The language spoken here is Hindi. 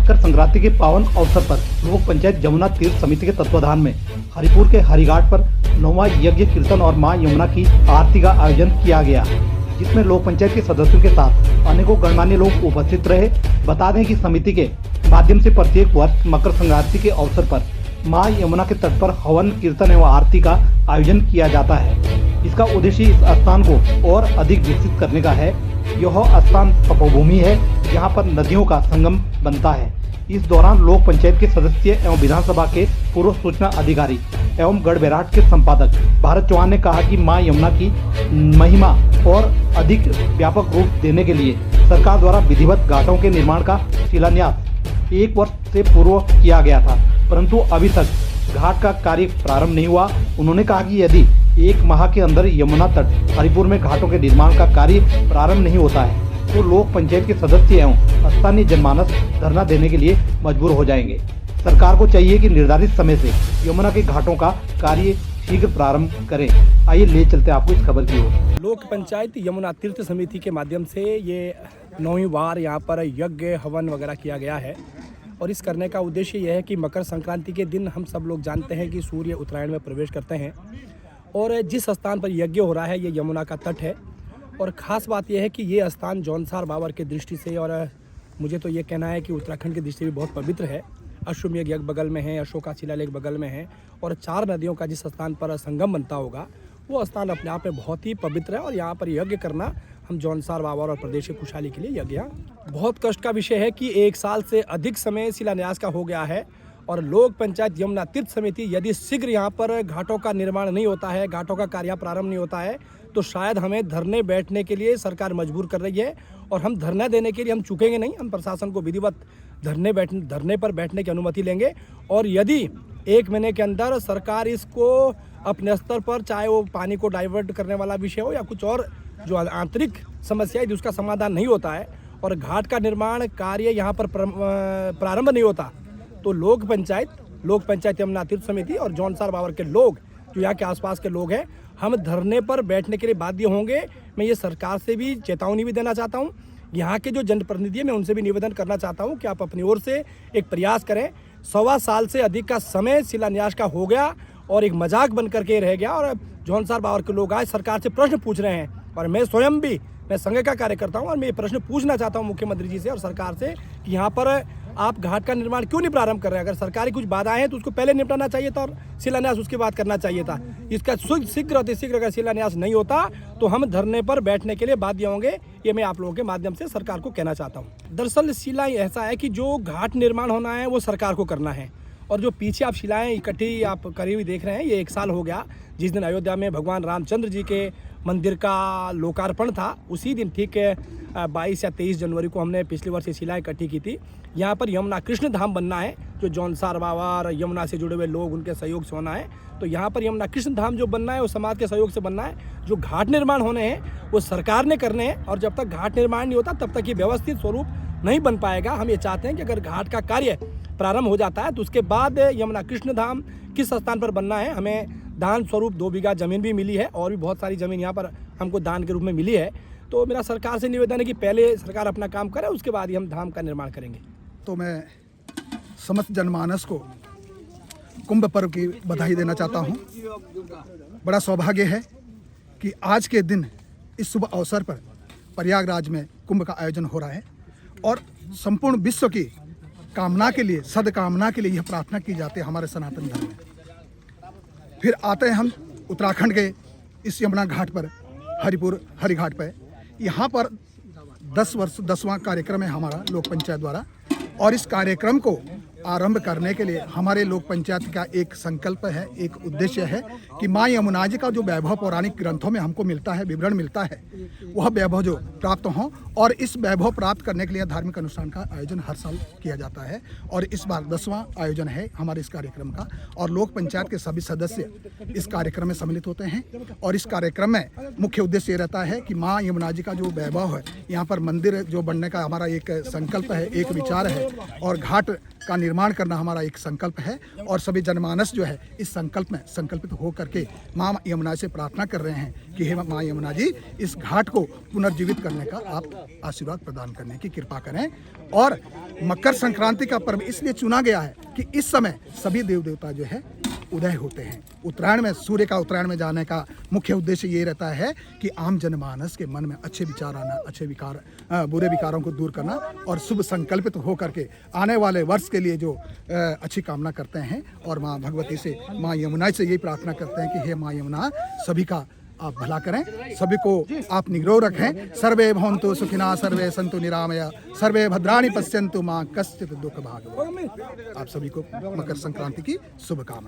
मकर संक्रांति के पावन अवसर पर लोक पंचायत यमुना तीर्थ समिति के तत्वाधान में हरिपुर के हरिघाट पर 9वां यज्ञ कीर्तन और मां यमुना की आरती का आयोजन किया गया, जिसमें लोक पंचायत के सदस्यों के साथ अनेकों गणमान्य लोग उपस्थित रहे। बता दें कि समिति के माध्यम से प्रत्येक वर्ष मकर संक्रांति के अवसर पर मां यमुना के तट पर हवन कीर्तन एवं आरती का आयोजन किया जाता है। इसका उद्देश्य इस स्थान को और अधिक विकसित करने का है। यह स्थान तपोभूमि है, जहां पर नदियों का संगम बनता है। इस दौरान लोक पंचायत के सदस्य एवं विधानसभा के पूर्व सूचना अधिकारी एवं गढ़ बैराट के संपादक भारत चौहान ने कहा कि मां यमुना की महिमा और अधिक व्यापक रूप देने के लिए सरकार द्वारा विधिवत घाटों के निर्माण का शिलान्यास 1 वर्ष से पूर्व किया गया था, परंतु अभी तक घाट का कार्य प्रारंभ नहीं हुआ। उन्होंने कहा कि यदि 1 माह के अंदर यमुना तट हरिपुर में घाटों के निर्माण का कार्य प्रारंभ नहीं होता है तो लोक पंचायत के सदस्य एवं स्थानीय जनमानस धरना देने के लिए मजबूर हो जाएंगे। सरकार को चाहिए कि निर्धारित समय से यमुना के घाटों का कार्य शीघ्र प्रारंभ करें। आइए ले चलते आपको इस खबर की ओर। लोक पंचायत यमुना तीर्थ समिति के माध्यम से ये 9वीं बार यहाँ पर यज्ञ हवन वगैरह किया गया है और इस करने का उद्देश्य यह है कि मकर संक्रांति के दिन हम सब लोग जानते हैं कि सूर्य उत्तरायण में प्रवेश करते हैं और जिस स्थान पर यज्ञ हो रहा है ये यमुना का तट है। और ख़ास बात यह है कि ये स्थान जौनसार बाबर की दृष्टि से और मुझे तो ये कहना है कि उत्तराखंड की दृष्टि से भी बहुत पवित्र है। अश्वमेध यज्ञ बगल में है, अशोका शिलालेख बगल में है और 4 नदियों का जिस स्थान पर संगम बनता होगा वो स्थान अपने आप में बहुत ही पवित्र है और यहाँ पर यज्ञ करना हम जौनसार बाबर और प्रदेश की खुशहाली के लिए यज्ञ बहुत कष्ट का विषय है कि 1 साल से अधिक समय शिलान्यास का हो गया है और लोक पंचायत यमुना तीर्थ समिति यदि शीघ्र यहाँ पर घाटों का निर्माण नहीं होता है, घाटों का कार्य प्रारंभ नहीं होता है तो शायद हमें धरने बैठने के लिए सरकार मजबूर कर रही है और हम धरना देने के लिए हम चूकेंगे नहीं। हम प्रशासन को विधिवत धरने पर बैठने की अनुमति लेंगे और यदि 1 महीने के अंदर सरकार इसको अपने स्तर पर, चाहे वो पानी को डाइवर्ट करने वाला विषय हो या कुछ और जो आंतरिक समस्या है उसका समाधान नहीं होता है और घाट का निर्माण कार्य यहाँ पर प्रारंभ नहीं होता तो लोक पंचायत यमुना तीर्थ समिति और जौनसार बाबर के लोग जो यहाँ के आसपास के लोग हैं हम धरने पर बैठने के लिए बाध्य होंगे। मैं ये सरकार से भी चेतावनी भी देना चाहता हूँ, यहाँ के जो जनप्रतिनिधि हैं मैं उनसे भी निवेदन करना चाहता हूँ कि आप अपनी ओर से एक प्रयास करें। 1.25 साल से अधिक का समय शिलान्यास का हो गया और एक मजाक बन करके रह गया और जौनसार बाबर के लोग आज सरकार से प्रश्न पूछ रहे हैं और मैं स्वयं भी मैं संघ का कार्यकर्ता हूँ और मैं ये प्रश्न पूछना चाहता हूँ मुख्यमंत्री जी से और सरकार से कि यहाँ पर आप घाट का निर्माण क्यों नहीं प्रारंभ कर रहे हैं। अगर सरकारी कुछ बाधाएं हैं तो उसको पहले निपटाना चाहिए था और शिलान्यास उसके बाद करना चाहिए था। इसका शीघ्र अगर शिलान्यास नहीं होता तो हम धरने पर बैठने के लिए बाध्य होंगे। ये मैं आप लोगों के माध्यम से सरकार को कहना चाहता हूँ। दरअसल शिला ऐसा है कि जो घाट निर्माण होना है वो सरकार को करना है और जो पीछे आप शिलाएं इकट्ठी आप करी हुई देख रहे हैं ये 1 साल हो गया जिस दिन अयोध्या में भगवान रामचंद्र जी के मंदिर का लोकार्पण था। उसी दिन ठीक 22 या 23 जनवरी को हमने पिछले वर्ष ये शिलाएं इकट्ठी की थी। यहाँ पर यमुना कृष्ण धाम बनना है जो जौनसार बाबर यमुना से जुड़े हुए लोग उनके सहयोग से होना है। तो यहाँ पर यमुना कृष्ण धाम जो बनना है वो समाज के सहयोग से बनना है। जो घाट निर्माण होने हैं वो सरकार ने करने हैं और जब तक घाट निर्माण नहीं होता तब तक ये व्यवस्थित स्वरूप नहीं बन पाएगा। हम ये चाहते हैं कि अगर घाट का कार्य प्रारंभ हो जाता है तो उसके बाद यमुना कृष्ण धाम किस स्थान पर बनना है, हमें दान स्वरूप 2 बीघा ज़मीन भी मिली है और भी बहुत सारी ज़मीन यहाँ पर हमको दान के रूप में मिली है। तो मेरा सरकार से निवेदन है कि पहले सरकार अपना काम करे उसके बाद ही हम धाम का निर्माण करेंगे। तो मैं समस्त जनमानस को कुंभ पर्व की बधाई देना चाहता हूँ। बड़ा सौभाग्य है कि आज के दिन इस शुभ अवसर पर प्रयागराज में कुंभ का आयोजन हो रहा है और संपूर्ण विश्व की कामना के लिए, सद्कामना के लिए यह प्रार्थना की जाती है हमारे सनातन धर्म में। फिर आते हैं हम उत्तराखंड के इस यमुना घाट पर, हरिपुर हरिघाट पर। यहाँ पर 10वां कार्यक्रम है हमारा लोक पंचायत द्वारा और इस कार्यक्रम को आरंभ करने के लिए हमारे लोक पंचायत का एक संकल्प है, एक उद्देश्य है कि माँ यमुना जी का जो वैभव पौराणिक ग्रंथों में हमको मिलता है, विवरण मिलता है, वह वैभव जो प्राप्त हो और इस वैभव प्राप्त करने के लिए धार्मिक अनुष्ठान का आयोजन हर साल किया जाता है और इस बार 10वां आयोजन है हमारे इस कार्यक्रम का और लोक पंचायत के सभी सदस्य इस कार्यक्रम में सम्मिलित होते हैं और इस कार्यक्रम में मुख्य उद्देश्य ये रहता है कि माँ यमुना जी का जो वैभव है, यहाँ पर मंदिर जो बनने का हमारा एक संकल्प है, एक विचार है और घाट का निर्माण करना हमारा एक संकल्प है और सभी जनमानस जो है इस संकल्प में संकल्पित हो करके माँ यमुना से प्रार्थना कर रहे हैं कि हे माँ यमुना जी, इस घाट को पुनर्जीवित करने का आप आशीर्वाद प्रदान करने की कृपा करें। और मकर संक्रांति का पर्व इसलिए चुना गया है कि इस समय सभी देव देवता जो है उदय होते हैं। उत्तरायण में, सूर्य का उत्तरायण में जाने का मुख्य उद्देश्य ये रहता है कि आम जनमानस के मन में अच्छे विचार आना, अच्छे विकार, बुरे विकारों को दूर करना और शुभ संकल्पित हो करके आने वाले वर्ष के लिए जो अच्छी कामना करते हैं। और माँ भगवती से, माँ यमुना से यही प्रार्थना करते हैं कि हे माँ यमुना, सभी का आप भला करें, सभी को आप निग्रह रखें। सर्वे भवन्तु सुखिनः, सर्वे सन्तु निरामया, सर्वे भद्राणि पश्यन्तु मां कश्चित् दुःख भाग्। आप सभी को मकर संक्रांति की शुभकामनाएं।